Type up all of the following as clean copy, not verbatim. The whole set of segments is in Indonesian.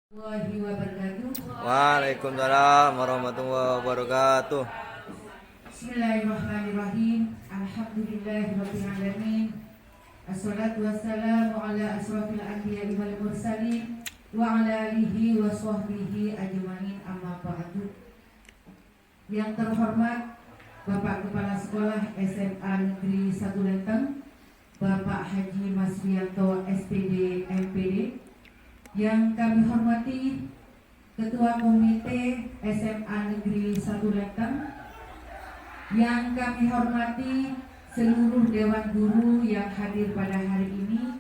Warahmatullahi wabarakatuh. Waalaikumsalam warahmatullahi wabarakatuh. Bismillahirrahmanirrahim. Alhamdulillahirabbil alamin. Assalatu wassalamu ala asrofil anbiya'i wal mursalin wa ala alihi wa sahbihi ajmain, amma ba'du. Yang terhormat Bapak Kepala Sekolah SMA Negeri 1 Lenteng, Bapak Haji Masrianto SPD MPD. Yang kami hormati Ketua Komite SMA Negeri 1 Lenteng, yang kami hormati seluruh Dewan Guru yang hadir pada hari ini,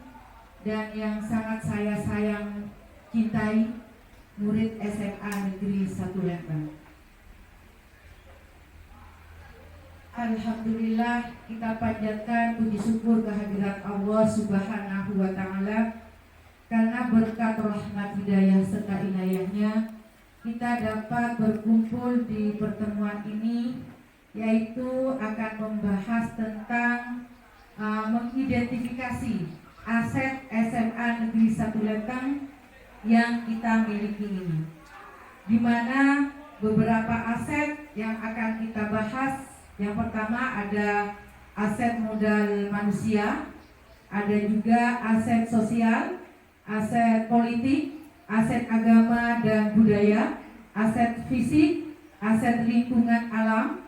dan yang sangat saya sayang cintai murid SMA Negeri 1 Lenteng. Alhamdulillah, kita panjatkan puji syukur kehadirat Allah Subhanahu wa Ta'ala, karena berkat rahmat hidayah serta inayahnya kita dapat berkumpul di pertemuan ini, yaitu akan membahas tentang mengidentifikasi aset SMA Negeri 1 Lenteng yang kita miliki ini, di mana beberapa aset yang akan kita bahas. Yang pertama ada aset modal manusia, ada juga aset sosial, aset politik, aset agama dan budaya, aset fisik, aset lingkungan alam,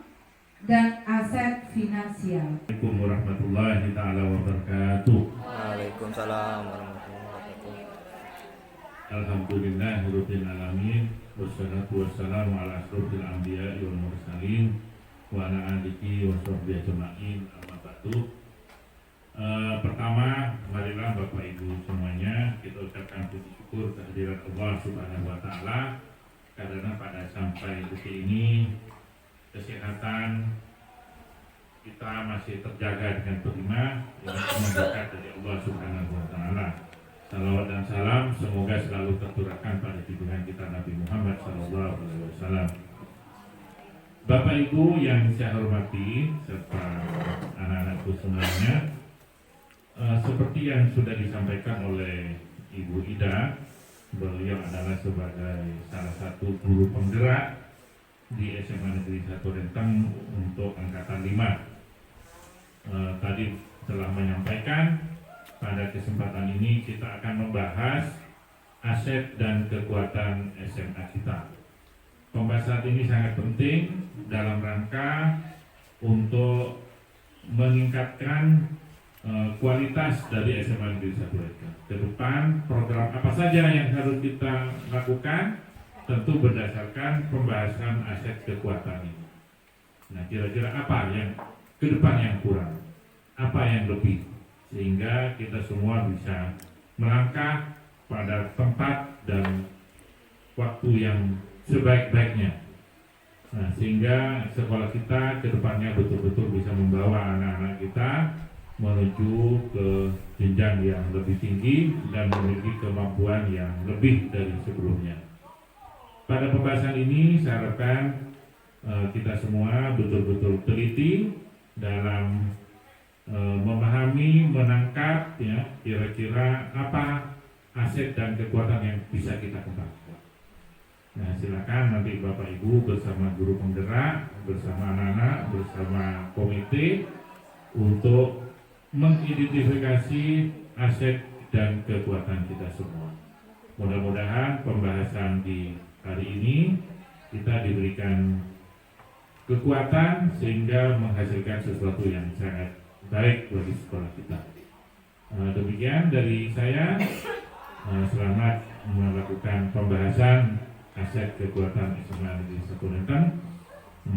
dan aset finansial. Assalamualaikum warahmatullahi ta'ala wabarakatuh. Waalaikumsalam warahmatullahi wabarakatuh. Alhamdulillahirabbil alamin, wassalatu wassalamu ala asrofil anbiya'i wal mursalin wa ala alihi wa sahbihi ajma'in, amma ba'du. Pertama, marilah Bapak Ibu semuanya kita ucapkan puji syukur kehadirat Allah Subhanahu wa Ta'ala, karena pada sampai detik ini kesehatan kita masih terjaga dengan prima. Ini semua berkat dari Allah Subhanahu wa Ta'ala. Salawat dan salam semoga selalu tercurahkan pada junjungan kita Nabi Muhammad SAW. Bapak Ibu yang saya hormati serta anak-anakku semuanya, seperti yang sudah disampaikan oleh Ibu Ida, beliau adalah sebagai salah satu guru penggerak di SMA Negeri 1 Lenteng untuk angkatan 5. Tadi telah menyampaikan, pada kesempatan ini kita akan membahas aset dan kekuatan SMA kita. Pembahasan ini sangat penting dalam rangka untuk meningkatkan kualitas dari SMA Negeri 1 Lenteng. Ke depan program apa saja yang harus kita lakukan, tentu berdasarkan pembahasan aset kekuatan ini. Nah, kira-kira apa yang ke depan yang kurang, apa yang lebih, sehingga kita semua bisa melangkah pada tempat dan waktu yang sebaik-baiknya. Nah, sehingga sekolah kita ke depannya betul-betul bisa membawa anak-anak kita menuju ke jenjang yang lebih tinggi dan memiliki kemampuan yang lebih dari sebelumnya. Pada pembahasan ini saya harapkan kita semua betul-betul teliti dalam memahami, menangkap ya kira-kira apa aset dan kekuatan yang bisa kita kembangkan. Nah, silakan nanti Bapak Ibu bersama guru penggerak, bersama anak-anak, bersama komite untuk mengidentifikasi aset dan kekuatan kita semua. Mudah-mudahan pembahasan di hari ini kita diberikan kekuatan sehingga menghasilkan sesuatu yang sangat baik bagi sekolah kita. Demikian dari saya. Selamat melakukan pembahasan aset kekuatan SMA Negeri 1 Lenteng.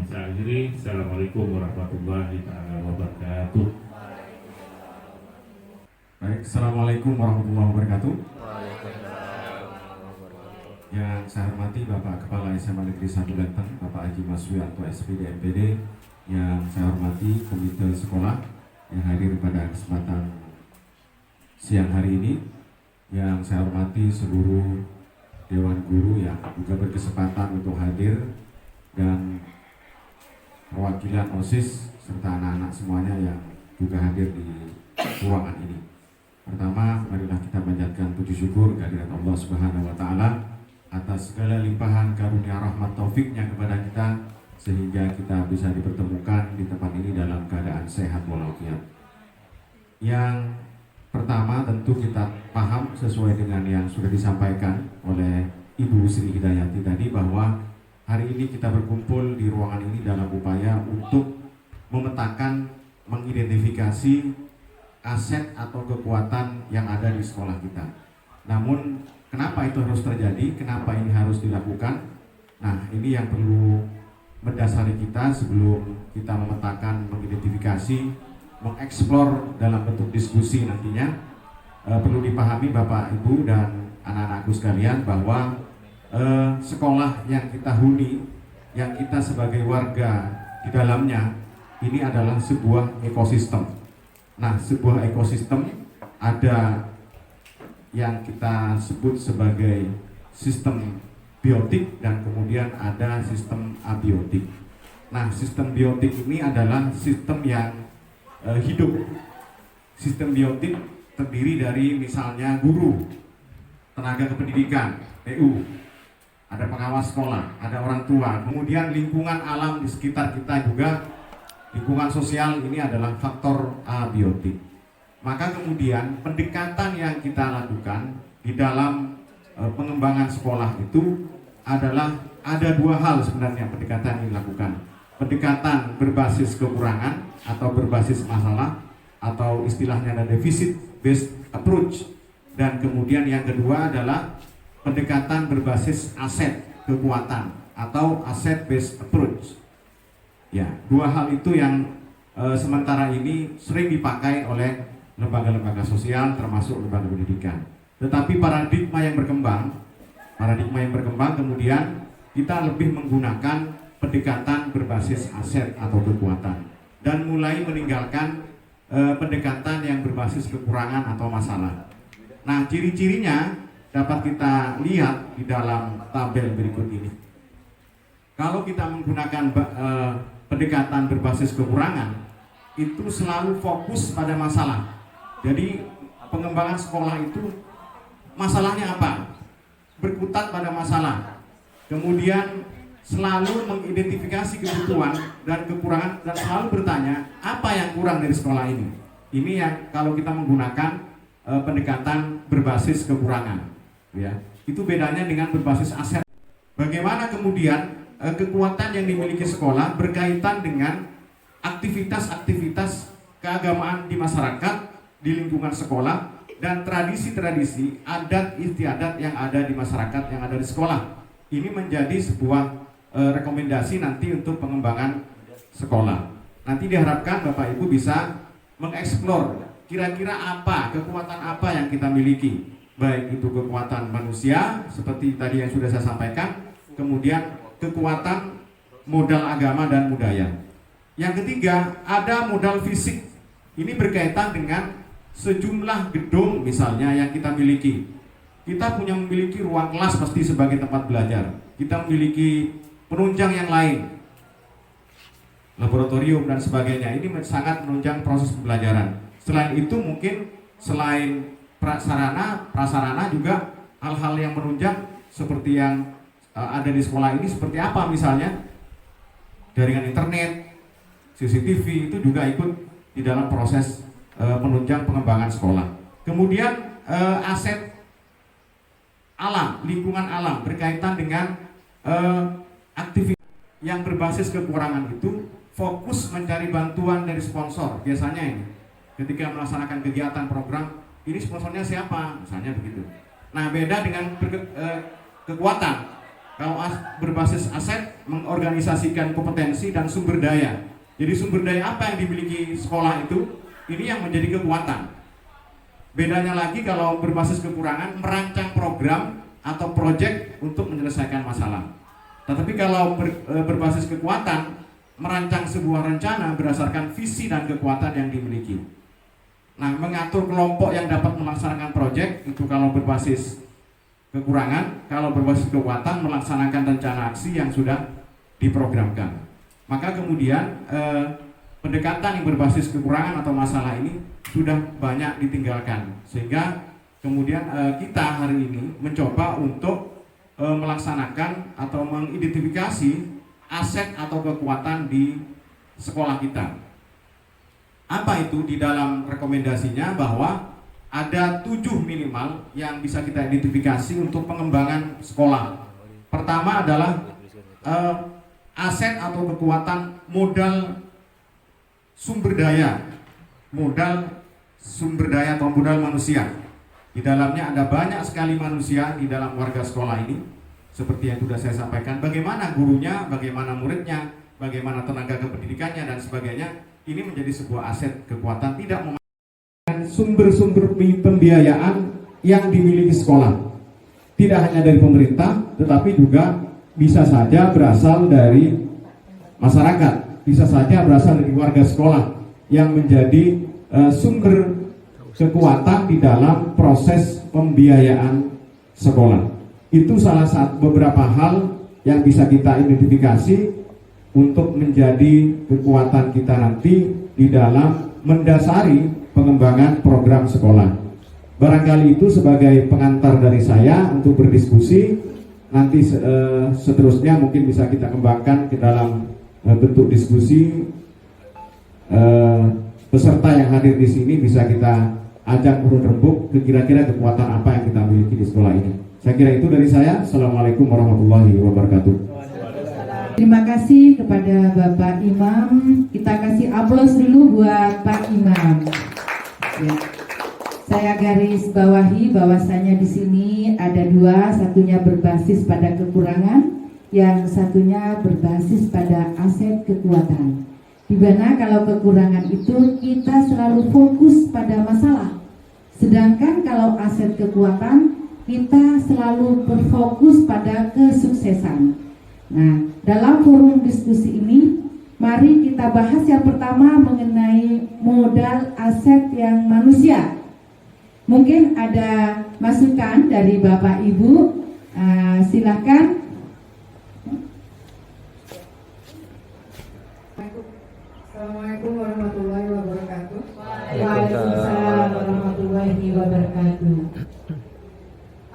Saya akhiri. Assalamualaikum warahmatullahi wabarakatuh. Baik, Assalamualaikum warahmatullahi wabarakatuh. Waalaikumsalam warahmatullahi wabarakatuh. Yang saya hormati Bapak Kepala SMA Negeri 1 Lenteng, Bapak Haji Masrianto SPD MPD. Yang saya hormati komite sekolah yang hadir pada kesempatan siang hari ini. Yang saya hormati seluruh Dewan Guru yang juga berkesempatan untuk hadir, dan perwakilan OSIS serta anak-anak semuanya yang juga hadir di ruangan ini. Pertama, marilah kita panjatkan puji syukur kehadirat Allah Subhanahu wa Ta'ala atas segala limpahan karunia rahmat taufiknya kepada kita, sehingga kita bisa dipertemukan di tempat ini dalam keadaan sehat walafiat. Yang pertama tentu kita paham sesuai dengan yang sudah disampaikan oleh Ibu Sri Hidayati tadi, bahwa hari ini kita berkumpul di ruangan ini dalam upaya untuk memetakan, mengidentifikasi aset atau kekuatan yang ada di sekolah kita. Namun kenapa itu harus terjadi? Kenapa ini harus dilakukan? Nah, ini yang perlu mendasari kita sebelum kita memetakan, mengidentifikasi, mengeksplor dalam bentuk diskusi nantinya. Perlu dipahami Bapak, Ibu, dan anak-anakku sekalian bahwa sekolah yang kita huni, yang kita sebagai warga di dalamnya, ini adalah sebuah ekosistem. Nah, sebuah ekosistem ada yang kita sebut sebagai sistem biotik dan kemudian ada sistem abiotik. Nah, sistem biotik ini adalah sistem yang hidup. Sistem biotik terdiri dari misalnya guru, tenaga kependidikan, TU, ada pengawas sekolah, ada orang tua, kemudian lingkungan alam di sekitar kita juga, lingkungan sosial, ini adalah faktor abiotik. Maka kemudian pendekatan yang kita lakukan di dalam pengembangan sekolah itu adalah ada dua hal sebenarnya pendekatan yang dilakukan. Pendekatan berbasis kekurangan atau berbasis masalah, atau istilahnya ada deficit based approach, dan kemudian yang kedua adalah pendekatan berbasis aset kekuatan atau asset based approach. Ya, dua hal itu yang sementara ini sering dipakai oleh lembaga-lembaga sosial termasuk lembaga pendidikan. Tetapi paradigma yang berkembang kemudian kita lebih menggunakan pendekatan berbasis aset atau kekuatan dan mulai meninggalkan pendekatan yang berbasis kekurangan atau masalah. Nah, ciri-cirinya dapat kita lihat di dalam tabel berikut ini. Kalau kita menggunakan pendekatan berbasis kekurangan, itu selalu fokus pada masalah. Jadi pengembangan sekolah itu masalahnya apa? Berkutat pada masalah. Kemudian selalu mengidentifikasi kebutuhan dan kekurangan dan selalu bertanya apa yang kurang dari sekolah ini. Ini yang kalau kita menggunakan pendekatan berbasis kekurangan, ya. Itu bedanya dengan berbasis aset. Bagaimana kemudian kekuatan yang dimiliki sekolah berkaitan dengan aktivitas-aktivitas keagamaan di masyarakat, di lingkungan sekolah, dan tradisi-tradisi, adat istiadat yang ada di masyarakat, yang ada di sekolah. Ini menjadi sebuah rekomendasi nanti untuk pengembangan sekolah. Nanti diharapkan Bapak Ibu bisa mengeksplor kira-kira apa, kekuatan apa yang kita miliki. Baik itu kekuatan manusia, seperti tadi yang sudah saya sampaikan, kemudian kekuatan modal agama dan budaya. Yang ketiga, ada modal fisik. Ini berkaitan dengan sejumlah gedung misalnya yang kita miliki. Kita memiliki ruang kelas pasti sebagai tempat belajar. Kita memiliki penunjang yang lain, laboratorium dan sebagainya. Ini sangat menunjang proses pembelajaran. Selain itu mungkin selain prasarana juga hal-hal yang menunjang seperti yang ada di sekolah ini, seperti apa misalnya jaringan internet, CCTV, itu juga ikut di dalam proses penunjang pengembangan sekolah. Kemudian aset alam, lingkungan alam berkaitan dengan aktivitas yang berbasis kekurangan itu fokus mencari bantuan dari sponsor. Biasanya ini ketika melaksanakan kegiatan program, ini sponsornya siapa? Misalnya begitu. Nah, beda dengan kekuatan. Kalau berbasis aset, mengorganisasikan kompetensi dan sumber daya. Jadi sumber daya apa yang dimiliki sekolah itu, ini yang menjadi kekuatan. Bedanya lagi kalau berbasis kekurangan, merancang program atau proyek untuk menyelesaikan masalah. Tetapi kalau berbasis kekuatan, merancang sebuah rencana berdasarkan visi dan kekuatan yang dimiliki. Nah, mengatur kelompok yang dapat melaksanakan proyek itu kalau berbasis kekurangan, kalau berbasis kekuatan melaksanakan rencana aksi yang sudah diprogramkan. Maka kemudian pendekatan yang berbasis kekurangan atau masalah ini sudah banyak ditinggalkan, sehingga kemudian kita hari ini mencoba untuk melaksanakan atau mengidentifikasi aset atau kekuatan di sekolah kita. Apa itu? Di dalam rekomendasinya bahwa ada 7 minimal yang bisa kita identifikasi untuk pengembangan sekolah. Pertama adalah aset atau kekuatan modal sumber daya atau modal manusia. Di dalamnya ada banyak sekali manusia di dalam warga sekolah ini. Seperti yang sudah saya sampaikan, bagaimana gurunya, bagaimana muridnya, bagaimana tenaga kependidikannya dan sebagainya. Ini menjadi sebuah aset kekuatan, tidak memakan sumber-sumber pembiayaan yang dimiliki sekolah. Tidak hanya dari pemerintah, tetapi juga bisa saja berasal dari masyarakat, bisa saja berasal dari warga sekolah yang menjadi sumber kekuatan di dalam proses pembiayaan sekolah. Itu salah satu beberapa hal yang bisa kita identifikasi untuk menjadi kekuatan kita nanti di dalam mendasari pengembangan program sekolah. Barangkali itu sebagai pengantar dari saya untuk berdiskusi. Nanti seterusnya mungkin bisa kita kembangkan ke dalam bentuk diskusi. Peserta yang hadir di sini bisa kita ajak urun rembuk kira-kira kekuatan apa yang kita miliki di sekolah ini. Saya kira itu dari saya. Assalamualaikum warahmatullahi wabarakatuh. Terima kasih kepada Bapak Imam. Kita kasih aplaus dulu buat Pak Imam. Ya. Saya garis bawahi bahwasanya di sini ada 2, satunya berbasis pada kekurangan, yang satunya berbasis pada aset kekuatan. Di mana kalau kekurangan itu kita selalu fokus pada masalah, sedangkan kalau aset kekuatan kita selalu berfokus pada kesuksesan. Nah, dalam forum diskusi ini, mari kita bahas yang pertama mengenai modal aset yang manusia. Mungkin ada masukan dari Bapak Ibu, silakan. Assalamualaikum warahmatullahi wabarakatuh. Waalaikumsalam warahmatullahi wabarakatuh.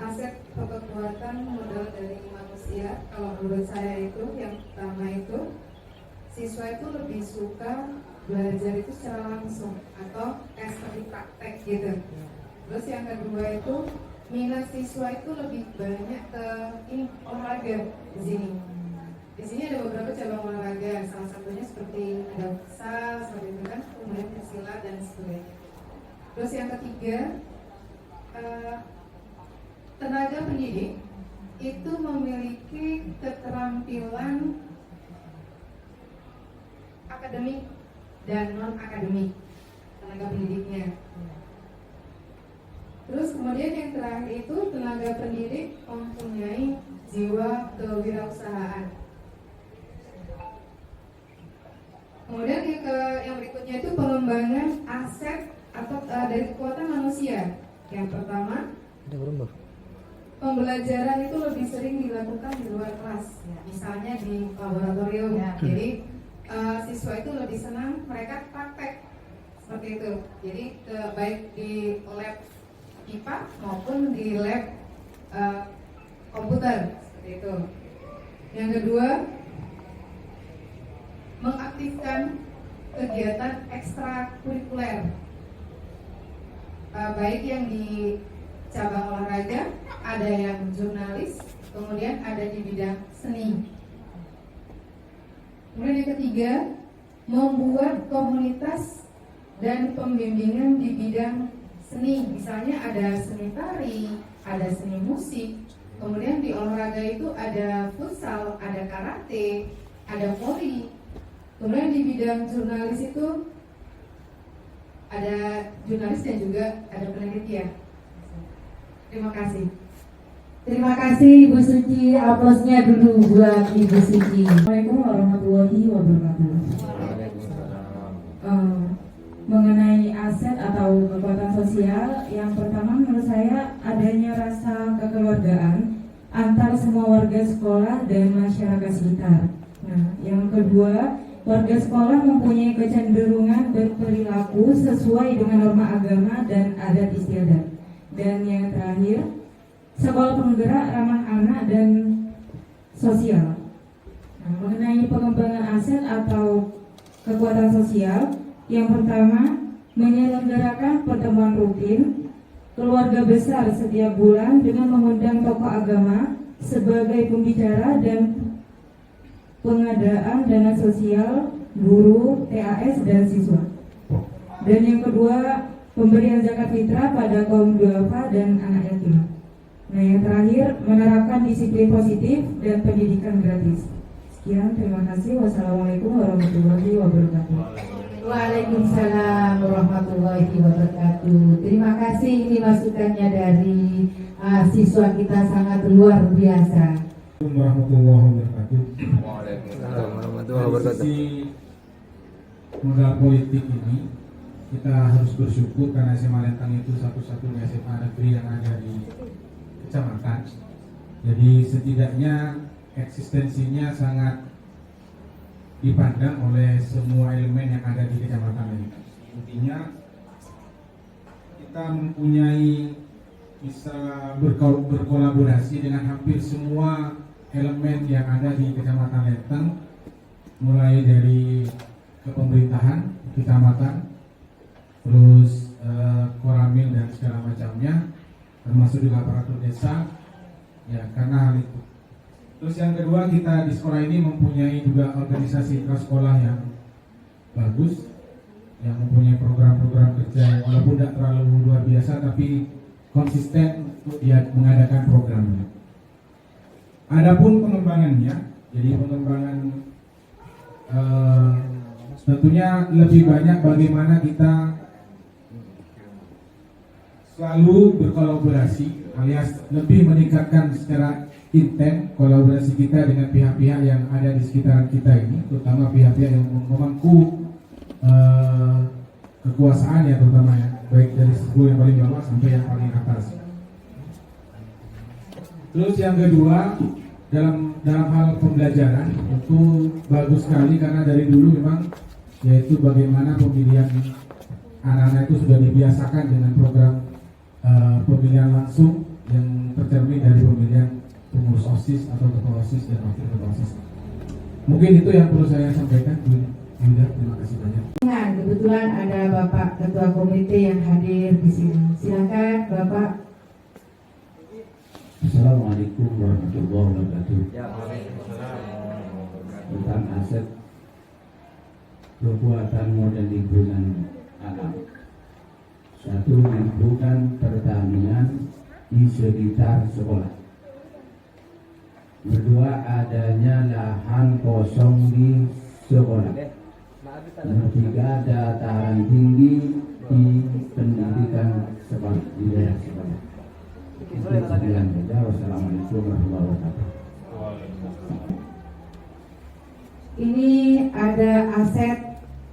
Aset atau kekuatan modal dari manusia, kalau menurut saya itu yang pertama itu siswa itu lebih suka belajar itu secara langsung atau kayak seperti praktek gitu. Terus yang kedua itu minat siswa itu lebih banyak ke olahraga di sini. Di sini ada beberapa cabang olahraga, salah satunya seperti ada futsal, seperti itu kan, kemudian silat dan sebagainya. Terus yang ketiga, tenaga pendidik itu memiliki keterampilan akademik dan non akademik tenaga pendidiknya. Terus kemudian yang terakhir itu tenaga pendidik mempunyai jiwa kewirausahaan. Kemudian yang berikutnya itu pengembangan aset atau dari kekuatan manusia. Yang pertama, pembelajaran itu lebih sering dilakukan di luar kelas, ya, misalnya di laboratorium. Ya. Jadi siswa itu lebih senang mereka praktek seperti itu. Jadi baik di lab IPA maupun di lab komputer seperti itu. Yang kedua, mengaktifkan kegiatan ekstrakurikuler, baik yang di cabang olahraga, ada yang jurnalis, kemudian ada di bidang seni. Kemudian yang ketiga, membuat komunitas dan pembimbingan di bidang seni, misalnya ada seni tari, ada seni musik, kemudian di olahraga itu ada futsal, ada karate, ada voli. Kemudian di bidang jurnalis itu ada jurnalis dan juga ada penelitian. Terima kasih. Terima kasih Ibu Suci, aplausnya dulu buat Ibu Suci. Assalamualaikum warahmatullahi wabarakatuh. Mengenai aset atau kekuatan sosial, yang pertama menurut saya adanya rasa kekeluargaan antar semua warga sekolah dan masyarakat sekitar. Nah, yang kedua, warga sekolah mempunyai kecenderungan berperilaku sesuai dengan norma agama dan adat istiadat. Dan yang terakhir, sekolah penggerak ramah anak dan sosial. Nah, mengenai pengembangan aset atau kekuatan sosial, yang pertama menyelenggarakan pertemuan rutin keluarga besar setiap bulan dengan mengundang tokoh agama sebagai pembicara dan pengadaan dana sosial guru, TAS, dan siswa. Dan yang kedua, pemberian zakat fitrah pada kaum duafa dan anak yatim. Nah, yang terakhir, menerapkan disiplin positif dan pendidikan gratis. Sekian, terima kasih. Wassalamualaikum warahmatullahi wabarakatuh. Waalaikumsalam warahmatullahi wabarakatuh. Terima kasih, ini masukannya dari siswa kita sangat luar biasa. Warahmatullahi wabarakatuh. Waalaikumsalam warahmatullahi Dari wabarakatuh. sisi modal politik ini, kita harus bersyukur karena SMA Lentang itu satu-satunya SMA negeri yang ada di kecamatan. Jadi setidaknya eksistensinya sangat dipandang oleh semua elemen yang ada di kecamatan ini. Intinya kita mempunyai bisa berkolaborasi dengan hampir semua elemen yang ada di Kecamatan Lenteng, mulai dari kepemerintahan kecamatan, terus koramil dan segala macamnya, termasuk juga aparatur desa, ya karena hal itu. Terus yang kedua, kita di sekolah ini mempunyai juga organisasi prasekolah yang bagus, yang mempunyai program-program kerja yang walaupun tidak terlalu luar biasa tapi konsisten untuk dia mengadakan programnya. Adapun pengembangannya, jadi pengembangan tentunya lebih banyak bagaimana kita selalu berkolaborasi alias lebih meningkatkan secara intens kolaborasi kita dengan pihak-pihak yang ada di sekitaran kita ini, terutama pihak-pihak yang memangku kekuasaan ya, terutama ya, baik dari sekolah yang paling bawah sampai yang paling atas. Terus yang kedua, dalam hal pembelajaran itu bagus sekali karena dari dulu memang yaitu bagaimana pemilihan anak-anak itu sudah dibiasakan dengan program pemilihan langsung yang tercermin dari pemilihan pengurus OSIS atau ketua OSIS dan wakil ketua OSIS. Mungkin itu yang perlu saya sampaikan, Bu Yuda. Terima kasih banyak. Kebetulan ada Bapak Ketua Komite yang hadir di sini. Silakan Bapak. Assalamualaikum warahmatullahi wabarakatuh. Ya, waalaikumsalam. Tentang aset kekuatan modal lingkungan alam. Satu, lingkungan pertanian di sekitar sekolah. Kedua, adanya lahan kosong di sekolah. Ketiga, dataran tinggi di pendidikan sekolah, di daerah sekolah. Wassalamualaikum warahmatullahi wabarakatuh. Ini ada aset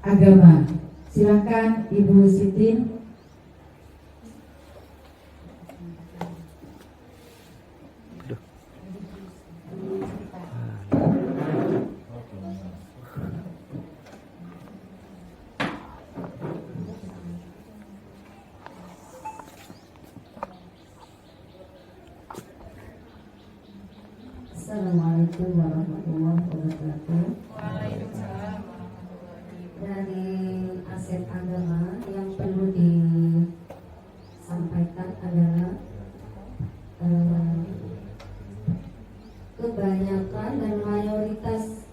agama. Silakan Ibu Siti. Assalamualaikum warahmatullahi wabarakatuh. Dari aset agama yang perlu disampaikan adalah kebanyakan dan mayoritas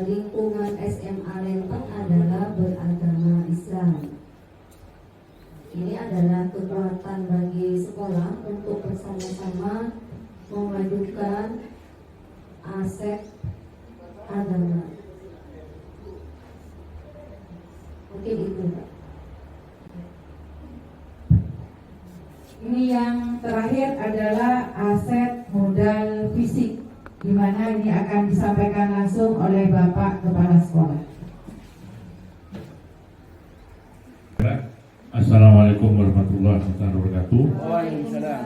lingkungan SMA Lenteng adalah beragama Islam. Ini adalah kekuatan bagi sekolah untuk bersama-sama memajukan aset agama. Mungkin itu, Pak. Ini yang terakhir adalah aset modal fisik, di mana ini akan disampaikan langsung oleh Bapak Kepala Sekolah. Assalamualaikum warahmatullahi wabarakatuh. Waalaikumsalam.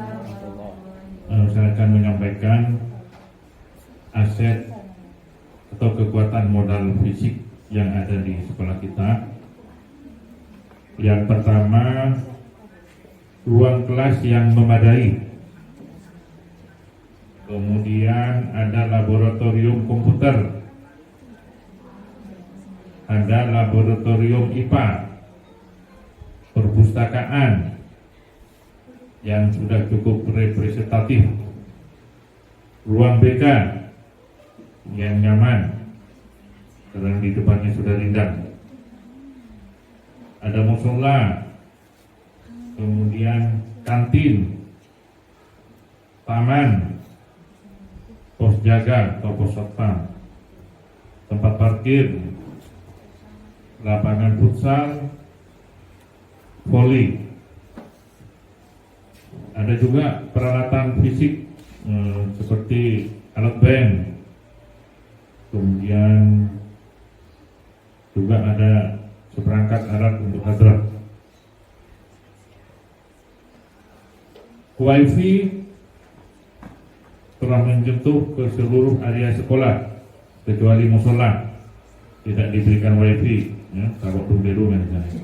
Saya akan menyampaikan aset atau kekuatan modal fisik yang ada di sekolah kita. Yang pertama, ruang kelas yang memadai. kemudian ada laboratorium komputer, ada laboratorium IPA, perpustakaan yang sudah cukup representatif, ruang BK yang nyaman karena di depannya sudah rindang, ada musola, kemudian kantin, taman, pos jaga atau pos satpam, tempat parkir, lapangan futsal, voli. Ada juga peralatan fisik seperti alat band, kemudian juga ada seperangkat alat untuk hadrat. Wifi telah menyentuh ke seluruh area sekolah kecuali musola, tidak diberikan wifi, ya, kalau rumah misalnya.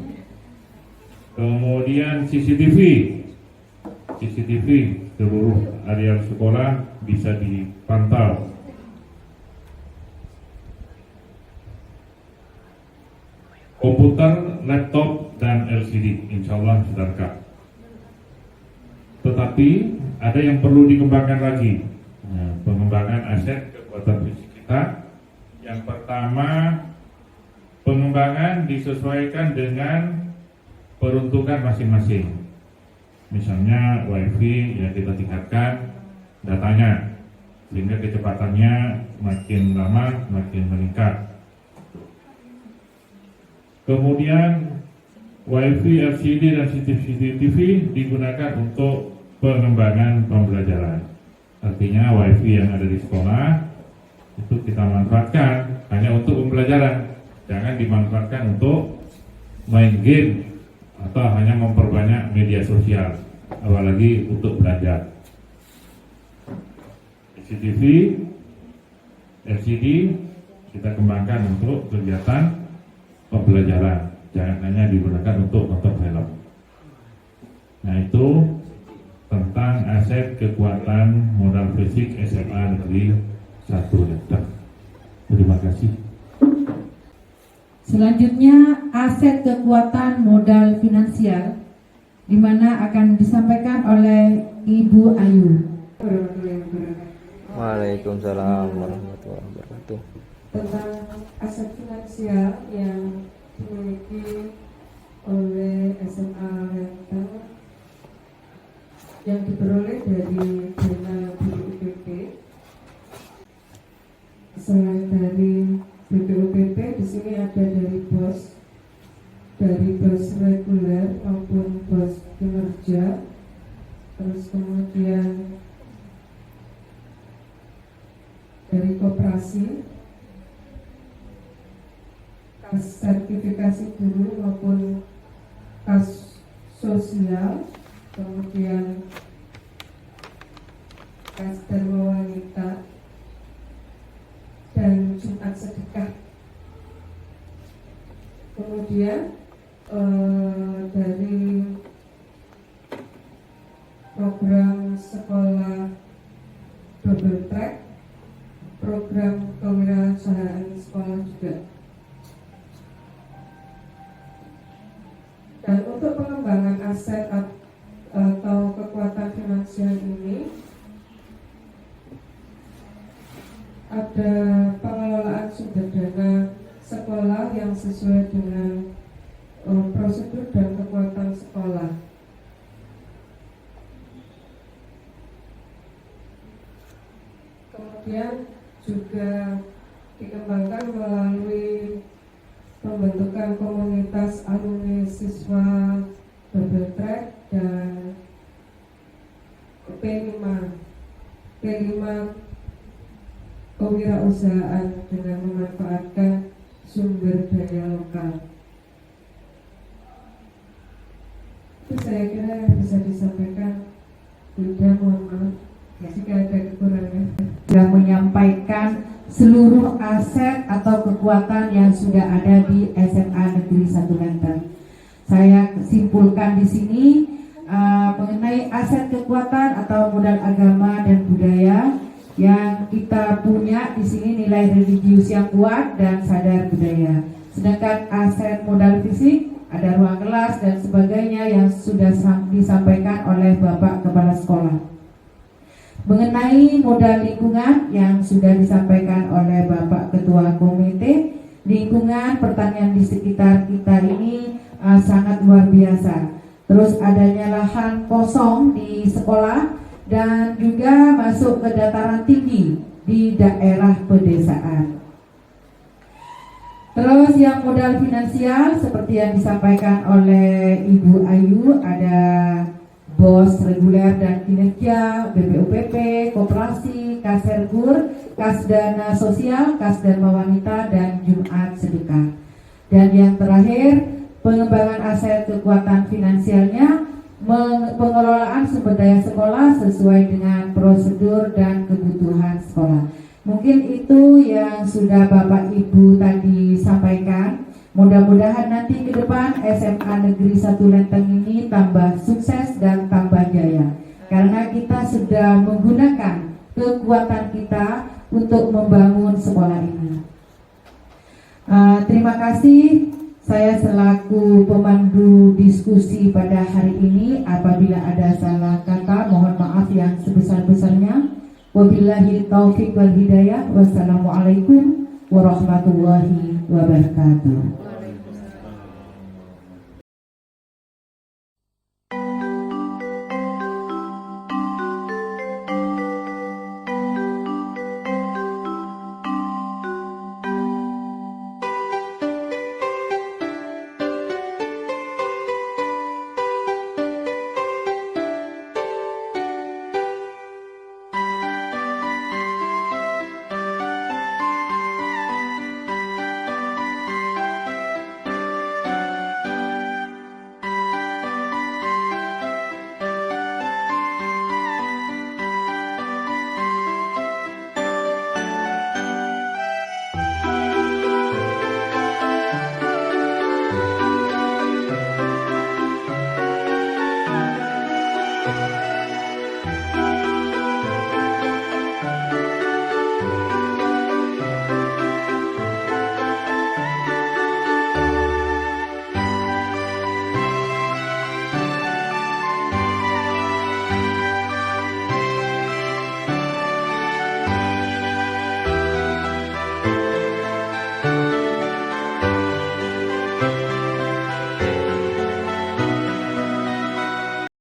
Kemudian CCTV seluruh area sekolah bisa dipantau. Komputer, laptop, dan LCD insya Allah sudah lengkap. Tetapi ada yang perlu dikembangkan lagi. Nah, pengembangan aset kekuatan fisik kita. Yang pertama, pengembangan disesuaikan dengan peruntukan masing-masing. Misalnya wifi ya kita tingkatkan datanya sehingga kecepatannya makin lama makin meningkat. Kemudian wifi, LCD dan CCTV digunakan untuk pengembangan pembelajaran. Artinya wifi yang ada di sekolah itu kita manfaatkan hanya untuk pembelajaran, jangan dimanfaatkan untuk main game atau hanya memperbanyak media sosial, apalagi untuk belajar. CCTV, LCD kita kembangkan untuk kegiatan pembelajaran, jangan hanya digunakan untuk nonton film. Nah, itu tentang aset kekuatan modal fisik SMA Negeri 1 Lenteng. Terima kasih. Selanjutnya aset kekuatan modal finansial, di mana akan disampaikan oleh Ibu Ayu. Waalaikumsalam warahmatullahi wabarakatuh. Tentang aset finansial yang dimiliki oleh SMA Lenteng yang diperoleh dari dana BPUPP. Selain dari BPUPP, di sini ada dari BOS reguler maupun BOS kinerja, terus kemudian dari koperasi, kas sertifikasi guru maupun kas sosial, kemudian kas Dharma Wanita, dan Jumat Sedekah. Kemudian dari program sekolah double track, program kewirausahaan sekolah juga. Dan untuk pengembangan aset atau kekuatan finansial ini ada pengelolaan sumber dana sekolah yang sesuai dengan prosedur dan kekuatan sekolah. Kemudian juga dikembangkan melalui pembentukan komunitas alumni siswa double track dan P5 kewirausahaan dengan memanfaatkan sumber daya lokal. Itu saya kira yang bisa disampaikan. Tidak, mohon maaf jika ada kekurangan. Sudah menyampaikan seluruh aset atau kekuatan yang sudah ada di SMA Negeri 1 Lenteng. Saya simpulkan di sini mengenai aset kekuatan atau modal agama dan budaya Yang kita punya di sini nilai religius yang kuat dan sadar budaya. Sedangkan aset modal fisik, ada ruang kelas dan sebagainya yang sudah disampaikan oleh Bapak Kepala Sekolah. Mengenai modal lingkungan yang sudah disampaikan oleh Bapak Ketua Komite, lingkungan pertanian di sekitar kita ini sangat luar biasa. Terus adanya lahan kosong di sekolah dan juga masuk ke dataran tinggi di daerah pedesaan. Terus yang modal finansial seperti yang disampaikan oleh Ibu Ayu, ada BOS reguler dan kinerja, BPUPP, koperasi, kas Herkur, kas dana sosial, kas dharma wanita, dan Jumat sedekah. Dan yang terakhir, pengembangan aset kekuatan finansialnya, pengelolaan sumber daya sekolah sesuai dengan prosedur dan kebutuhan sekolah. Mungkin itu yang sudah Bapak Ibu tadi sampaikan. Mudah-mudahan nanti ke depan SMA Negeri 1 Lenteng ini tambah sukses dan tambah jaya. Karena kita sudah menggunakan kekuatan kita untuk membangun sekolah ini. Terima kasih. Saya selaku pemandu diskusi pada hari ini, apabila ada salah kata mohon maaf yang sebesar-besarnya. Wabillahi taufiq wal hidayah. Wassalamualaikum warahmatullahi wabarakatuh.